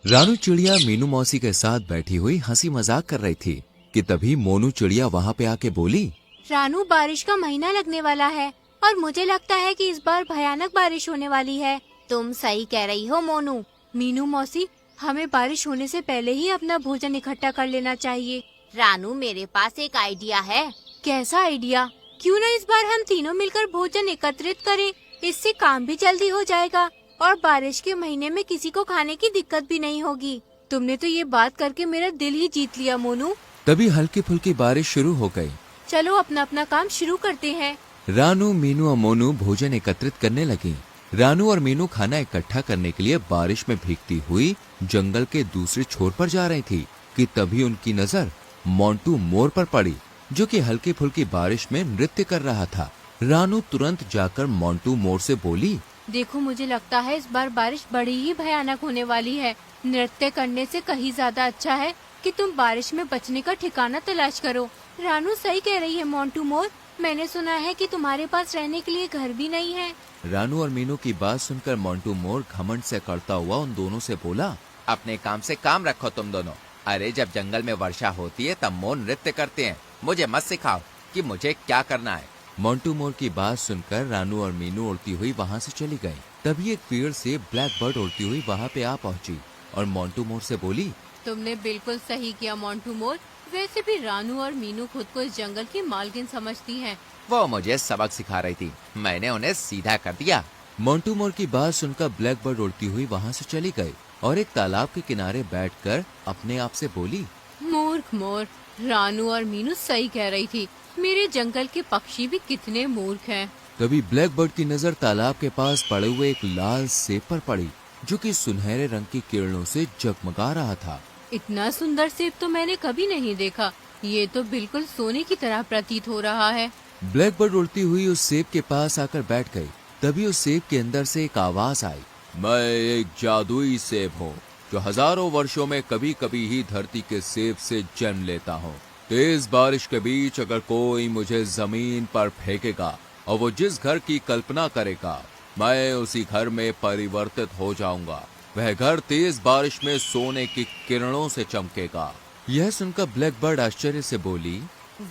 रानू चिड़िया मीनू मौसी के साथ बैठी हुई हंसी मजाक कर रही थी कि तभी मोनू चिड़िया वहाँ पे आके बोली। रानू, बारिश का महीना लगने वाला है और मुझे लगता है कि इस बार भयानक बारिश होने वाली है। तुम सही कह रही हो मोनू। मीनू मौसी, हमें बारिश होने से पहले ही अपना भोजन इकट्ठा कर लेना चाहिए। रानू, मेरे पास एक आइडिया है। कैसा आइडिया? क्यों न इस बार हम तीनों मिलकर भोजन एकत्रित करें। इससे काम भी जल्दी हो जाएगा और बारिश के महीने में किसी को खाने की दिक्कत भी नहीं होगी। तुमने तो ये बात करके मेरा दिल ही जीत लिया मोनू। तभी हल्की फुल्की बारिश शुरू हो गई। चलो अपना अपना काम शुरू करते हैं। रानू, मीनू और मोनू भोजन एकत्रित करने लगी। रानू और मीनू खाना इकट्ठा करने के लिए बारिश में भीगती हुई जंगल के दूसरे छोर पर जा रही थी कि तभी उनकी नजर मोंटू मोर पर पड़ी, जो कि हल्की फुल्की बारिश में नृत्य कर रहा था। रानू तुरंत जाकर मोंटू मोर से बोली, देखो, मुझे लगता है इस बार बारिश बड़ी ही भयानक होने वाली है। नृत्य करने से कहीं ज्यादा अच्छा है कि तुम बारिश में बचने का ठिकाना तलाश करो। रानू सही कह रही है मोंटू मोर। मैंने सुना है कि तुम्हारे पास रहने के लिए घर भी नहीं है। रानू और मीनू की बात सुनकर मोंटू मोर घमंड से करता हुआ उन दोनों से बोला, अपने काम से काम रखो तुम दोनों। अरे जब जंगल में वर्षा होती है तब मोर नृत्य करते हैं। मुझे मत सिखाओ कि मुझे क्या करना है। मोंटू मोर की बात सुनकर रानू और मीनू उड़ती हुई वहाँ से चली गई। तभी एक पेड़ से ब्लैक बर्ड उड़ती हुई वहाँ पे आ पहुँची और मोंटू मोर से बोली, तुमने बिल्कुल सही किया मोंटू मोर। वैसे भी रानू और मीनू खुद को इस जंगल की मालकिन समझती हैं। वो मुझे सबक सिखा रही थी, मैंने उन्हें सीधा कर दिया। मोंटू मोर की बात सुनकर ब्लैक बर्ड उड़ती हुई वहाँ से चली गई और एक तालाब के किनारे बैठकर अपने आप से बोली, मूर्ख मोर। रानू और मीनू सही कह रही थी। मेरे जंगल के पक्षी भी कितने मूर्ख हैं। तभी ब्लैक बर्ड की नजर तालाब के पास पड़े हुए एक लाल सेब पर पड़ी, जो कि सुनहरे रंग की किरणों से जगमगा रहा था। इतना सुंदर सेब तो मैंने कभी नहीं देखा। ये तो बिल्कुल सोने की तरह प्रतीत हो रहा है। ब्लैक बर्ड उड़ती हुई उस सेब के पास आकर बैठ गई। तभी उस सेब के अंदर से एक आवाज आई, मैं एक जादुई सेब हूँ जो हजारों वर्षों में कभी कभी ही धरती के सेब से जन्म लेता हूँ। तेज बारिश के बीच अगर कोई मुझे जमीन पर फेंकेगा और वो जिस घर की कल्पना करेगा, मैं उसी घर में परिवर्तित हो जाऊंगा। वह घर तेज बारिश में सोने की किरणों से चमकेगा। यह सुनकर ब्लैक बर्ड आश्चर्य से बोली,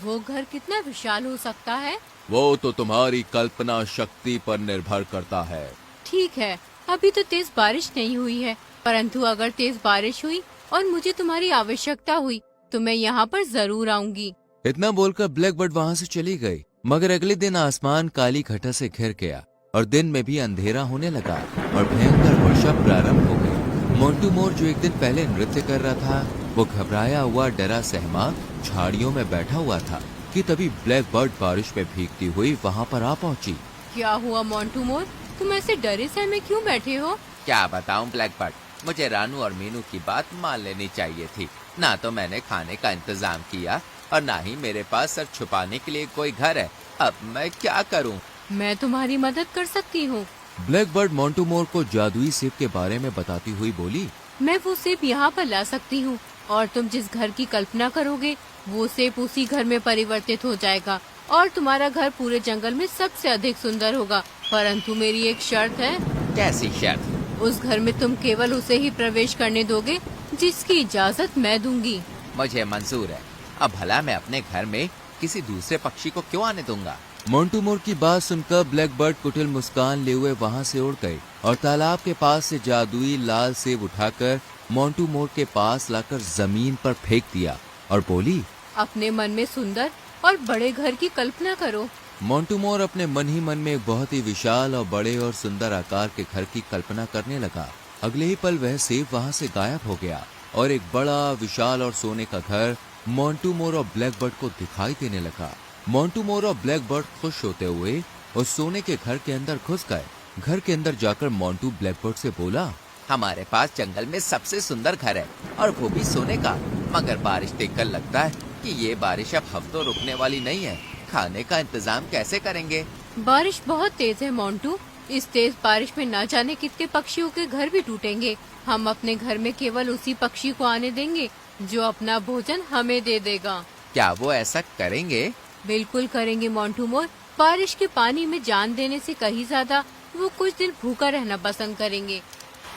वो घर कितना विशाल हो सकता है? वो तो तुम्हारी कल्पना शक्ति पर निर्भर करता है। ठीक है, अभी तो तेज बारिश नहीं हुई है, परंतु अगर तेज बारिश हुई और मुझे तुम्हारी आवश्यकता हुई तो मैं यहाँ पर जरूर आऊंगी। इतना बोलकर ब्लैक बर्ड वहाँ से चली गई। मगर अगले दिन आसमान काली घटा से घिर गया और दिन में भी अंधेरा होने लगा और भयंकर वर्षा प्रारंभ हो गई। मोंटू मोर, जो एक दिन पहले नृत्य कर रहा था, वो घबराया हुआ डरा सहमा झाड़ियों में बैठा हुआ था कि तभी ब्लैक बर्ड बारिश में भीगती हुई वहाँ पर आ पहुँची। क्या हुआ मोंटू मोर? तुम ऐसे डरे सहमे क्यों बैठे हो? क्या बताऊं ब्लैक बर्ड, मुझे रानू और मीनू की बात मान लेनी चाहिए थी। ना तो मैंने खाने का इंतजाम किया और ना ही मेरे पास सर छुपाने के लिए कोई घर है। अब मैं क्या करूं? मैं तुम्हारी मदद कर सकती हूँ। ब्लैक बर्ड मोंटू मोर को जादुई सेब के बारे में बताती हुई बोली, मैं वो सेब यहाँ पर ला सकती हूँ और तुम जिस घर की कल्पना करोगे वो सेब उसी घर में परिवर्तित हो जाएगा और तुम्हारा घर पूरे जंगल में सबसे अधिक सुंदर होगा। परंतु मेरी एक शर्त है। कैसी शर्त? उस घर में तुम केवल उसे ही प्रवेश करने दोगे जिसकी इजाजत मैं दूंगी। मुझे मंजूर है। अब भला मैं अपने घर में किसी दूसरे पक्षी को क्यों आने दूंगा? मोंटू मोर की बात सुनकर ब्लैक बर्ड कुटिल मुस्कान लिए हुए वहाँ से उड़ गई और तालाब के पास से जादुई लाल सेब उठाकर मोंटू मोर के पास लाकर जमीन पर फेंक दिया और बोली, अपने मन में सुंदर और बड़े घर की कल्पना करो। मोंटू मोर अपने मन ही मन में एक बहुत ही विशाल और बड़े और सुंदर आकार के घर की कल्पना करने लगा। अगले ही पल वह सेब वहाँ से गायब हो गया और एक बड़ा विशाल और सोने का घर मोंटू मोर और ब्लैक बर्ड को दिखाई देने लगा। मोंटू मोर और ब्लैक बर्ड खुश होते हुए उस सोने के घर के अंदर घुस गए। घर के अंदर जाकर मोंटू ब्लैक बर्ड से बोला, हमारे पास जंगल में सबसे सुंदर घर है और वो भी सोने का। मगर बारिश देखकर लगता है कि ये बारिश अब हफ्तों रुकने वाली नहीं है। खाने का इंतजाम कैसे करेंगे? बारिश बहुत तेज है मोंटू। इस तेज बारिश में न जाने कितने पक्षियों के घर भी टूटेंगे। हम अपने घर में केवल उसी पक्षी को आने देंगे जो अपना भोजन हमें दे देगा। क्या वो ऐसा करेंगे? बिल्कुल करेंगे मोंटू मोर। बारिश के पानी में जान देने से कहीं ज्यादा वो कुछ दिन भूखा रहना पसंद करेंगे।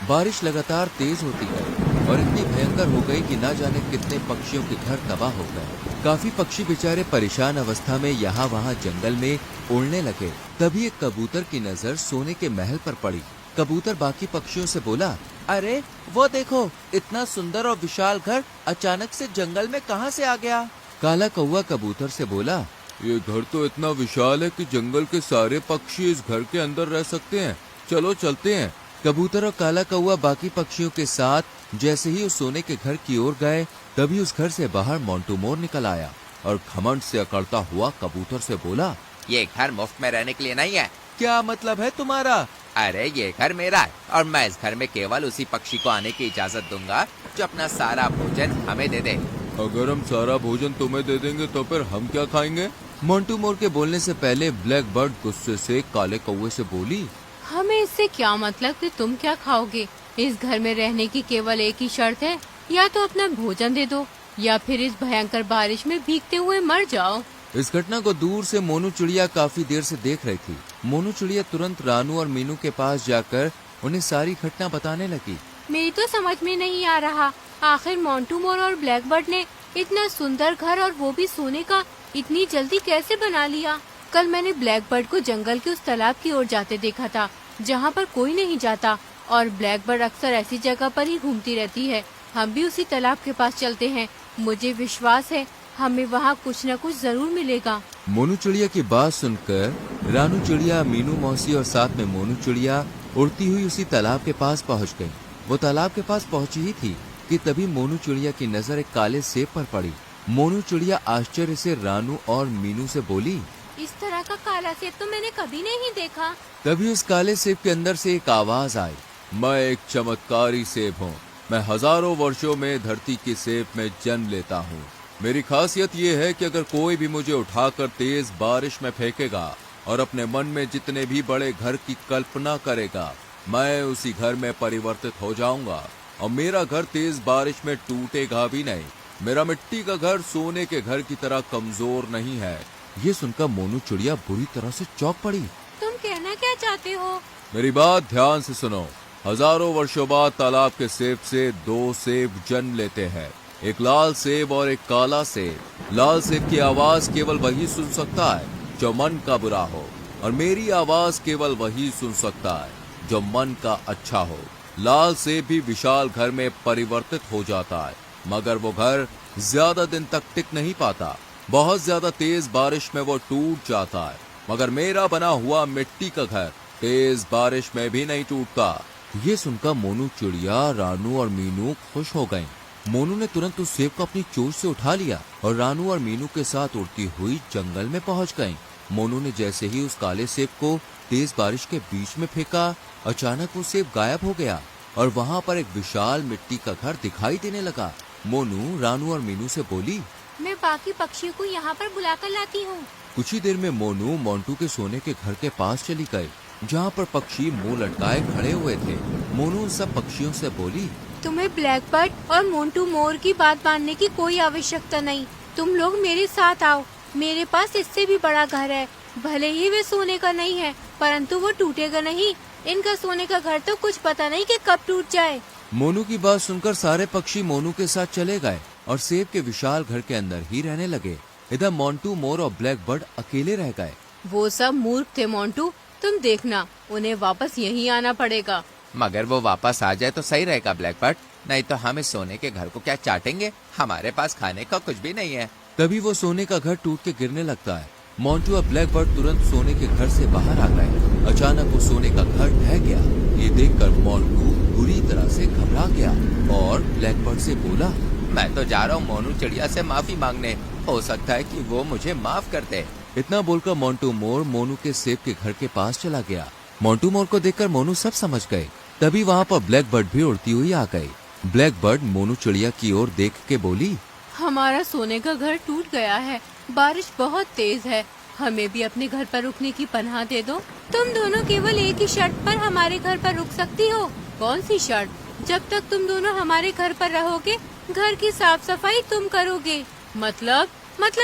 बारिश लगातार तेज होती गई और इतनी भयंकर हो गई कि न जाने कितने पक्षियों के घर तबाह हो गए। काफी पक्षी बेचारे परेशान अवस्था में यहाँ वहाँ जंगल में उड़ने लगे। तभी एक कबूतर की नजर सोने के महल पर पड़ी। कबूतर बाकी पक्षियों से बोला, अरे वो देखो, इतना सुंदर और विशाल घर अचानक से जंगल में कहाँ से आ गया? काला कौवा कबूतर से बोला, ये घर तो इतना विशाल है कि जंगल के सारे पक्षी इस घर के अंदर रह सकते हैं। चलो चलते हैं। कबूतर और काला कौवा बाकी पक्षियों के साथ जैसे ही उस सोने के घर की ओर गए, तभी उस घर से बाहर मोंटू मोर निकल आया और घमंड से अकड़ता हुआ कबूतर से बोला, ये घर मुफ्त में रहने के लिए नहीं है। क्या मतलब है तुम्हारा? अरे ये घर मेरा है और मैं इस घर में केवल उसी पक्षी को आने की इजाजत दूंगा जो अपना सारा भोजन हमें दे दे। अगर हम सारा भोजन तुम्हें दे देंगे तो फिर हम क्या खाएंगे? मोंटू मोर के बोलने से पहले ब्लैक बर्ड गुस्से से काले कौवे से बोली, हमें इससे क्या मतलब कि तुम क्या खाओगे? इस घर में रहने की केवल एक ही शर्त है, या तो अपना भोजन दे दो या फिर इस भयंकर बारिश में भीगते हुए मर जाओ। इस घटना को दूर से मोनू चिड़िया काफी देर से देख रही थी। मोनू चिड़िया तुरंत रानू और मीनू के पास जाकर उन्हें सारी घटना बताने लगी। मेरी तो समझ में नहीं आ रहा, आखिर मोंटू मोर और ब्लैक बर्ड ने इतना सुंदर घर और वो भी सोने का इतनी जल्दी कैसे बना लिया? कल मैंने ब्लैक बर्ड को जंगल के उस तालाब की ओर जाते देखा था जहाँ पर कोई नहीं जाता, और ब्लैक बर्ड अक्सर ऐसी जगह पर ही घूमती रहती है। हम भी उसी तालाब के पास चलते हैं, मुझे विश्वास है हमें वहाँ कुछ न कुछ जरूर मिलेगा। मोनू चिड़िया की बात सुनकर रानू चिड़िया, मीनू मौसी और साथ में मोनू चिड़िया उड़ती हुई उसी तालाब के पास पहुँच गयी। वो तालाब के पास पहुँची ही थी कि तभी मोनू चिड़िया की नजर एक काले सेब पर पड़ी। मोनू चिड़िया आश्चर्य से रानू और मीनू से बोली, इस तरह का काला सेब तो मैंने कभी नहीं देखा। तभी उस काले सेब के अंदर से एक आवाज आई, मैं एक चमत्कारी सेब हूँ। मैं हजारों वर्षों में धरती की सेब में जन्म लेता हूँ। मेरी खासियत ये है कि अगर कोई भी मुझे उठाकर तेज बारिश में फेंकेगा और अपने मन में जितने भी बड़े घर की कल्पना करेगा, मैं उसी घर में परिवर्तित हो जाऊंगा और मेरा घर तेज बारिश में टूटेगा भी नहीं। मेरा मिट्टी का घर सोने के घर की तरह कमजोर नहीं है। ये सुनकर मोनू चिड़िया बुरी तरह से चौंक पड़ी। तुम कहना क्या चाहते हो? मेरी बात ध्यान से सुनो। हजारों वर्षों बाद तालाब के सेब से दो सेब जन्म लेते हैं, एक लाल सेब और एक काला सेब। लाल सेब की आवाज केवल वही सुन सकता है जो मन का बुरा हो, और मेरी आवाज केवल वही सुन सकता है जो मन का अच्छा हो। लाल सेब भी विशाल घर में परिवर्तित हो जाता है, मगर वो घर ज्यादा दिन तक टिक नहीं पाता। बहुत ज्यादा तेज बारिश में वो टूट जाता है, मगर मेरा बना हुआ मिट्टी का घर तेज बारिश में भी नहीं टूटता। ये सुनकर मोनू चिड़िया, रानू और मीनू खुश हो गए। मोनू ने तुरंत उस सेब को अपनी चोंच से उठा लिया और रानू और मीनू के साथ उड़ती हुई जंगल में पहुंच गई। मोनू ने जैसे ही उस काले सेब को तेज बारिश के बीच में फेंका, अचानक वो सेब गायब हो गया और वहाँ पर एक विशाल मिट्टी का घर दिखाई देने लगा। मोनू, रानू और मीनू से बोली, मैं बाकी पक्षियों को यहाँ पर बुलाकर लाती हूँ। कुछ ही देर में मोनू मोंटू के सोने के घर के पास चली गई, जहाँ पर पक्षी मुंह लटकाए खड़े हुए थे। मोनू उन सब पक्षियों से बोली, तुम्हें ब्लैक बर्ड और मोंटू मोर की बात मानने की कोई आवश्यकता नहीं। तुम लोग मेरे साथ आओ। मेरे पास इससे भी बड़ा घर है। भले ही वे सोने का नहीं है, परंतु वो टूटेगा नहीं। इनका सोने का घर तो कुछ पता नहीं कि कब टूट जाए। मोनू की बात सुनकर सारे पक्षी मोनू के साथ चले गए और सेब के विशाल घर के अंदर ही रहने लगे। इधर मोंटू मोर और ब्लैक बर्ड अकेले रह गए। वो सब मूर्ख थे मोंटू, तुम देखना उन्हें वापस यहीं आना पड़ेगा। मगर वो वापस आ जाए तो सही रहेगा ब्लैक बर्ड, नहीं तो हम इस सोने के घर को क्या चाटेंगे? हमारे पास खाने का कुछ भी नहीं है। तभी वो सोने का घर टूट के गिरने लगता है। मोंटू और ब्लैक बर्ड तुरंत सोने के घर से बाहर आ गए। अचानक वो सोने का घर ढह गया। ये देखकर मोंटू बुरी तरह से घबरा गया और ब्लैक बर्ड से बोला, मैं तो जा रहा हूँ मोनू चिड़िया से माफी मांगने, हो सकता है कि वो मुझे माफ कर दे। इतना बोलकर मोंटू मोर मोनू के सेब के घर के पास चला गया। मोंटू मोर को देखकर मोनू सब समझ गए। तभी वहाँ पर ब्लैक बर्ड भी उड़ती हुई आ गई। ब्लैक बर्ड मोनू चिड़िया की ओर देख के बोली, हमारा सोने का घर टूट गया है। बारिश बहुत तेज है, हमें भी अपने घर पर रुकने की पनाह दे दो। तुम दोनों केवल एक ही शर्त पर हमारे घर पर रुक सकती हो। कौन सी शर्त? जब तक तुम दोनों हमारे घर पर रहोगे, घर की साफ सफाई तुम करोगे। मतलब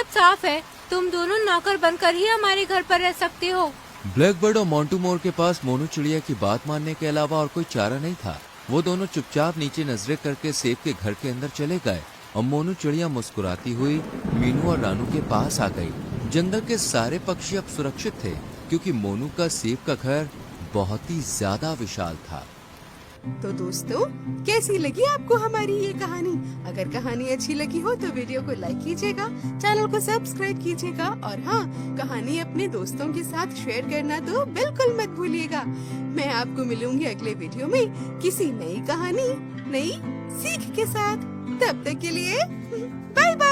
साफ है, तुम दोनों नौकर बनकर ही हमारे घर पर रह सकते हो। ब्लैक बर्ड और मोंटू मोर के पास मोनू चिड़िया की बात मानने के अलावा और कोई चारा नहीं था। वो दोनों चुपचाप नीचे नजरें करके सेब के घर के अंदर चले गए और मोनू चिड़िया मुस्कुराती हुई मीनू और रानू के पास आ गई। जंगल के सारे पक्षी अब सुरक्षित थे क्योंकि मोनू का सेब का घर बहुत ही ज्यादा विशाल था। तो दोस्तों, कैसी लगी आपको हमारी ये कहानी? अगर कहानी अच्छी लगी हो तो वीडियो को लाइक कीजिएगा, चैनल को सब्सक्राइब कीजिएगा और हाँ, कहानी अपने दोस्तों के साथ शेयर करना तो बिल्कुल मत भूलिएगा। मैं आपको मिलूंगी अगले वीडियो में किसी नई कहानी, नई सीख के साथ। तब तक के लिए बाय बाय।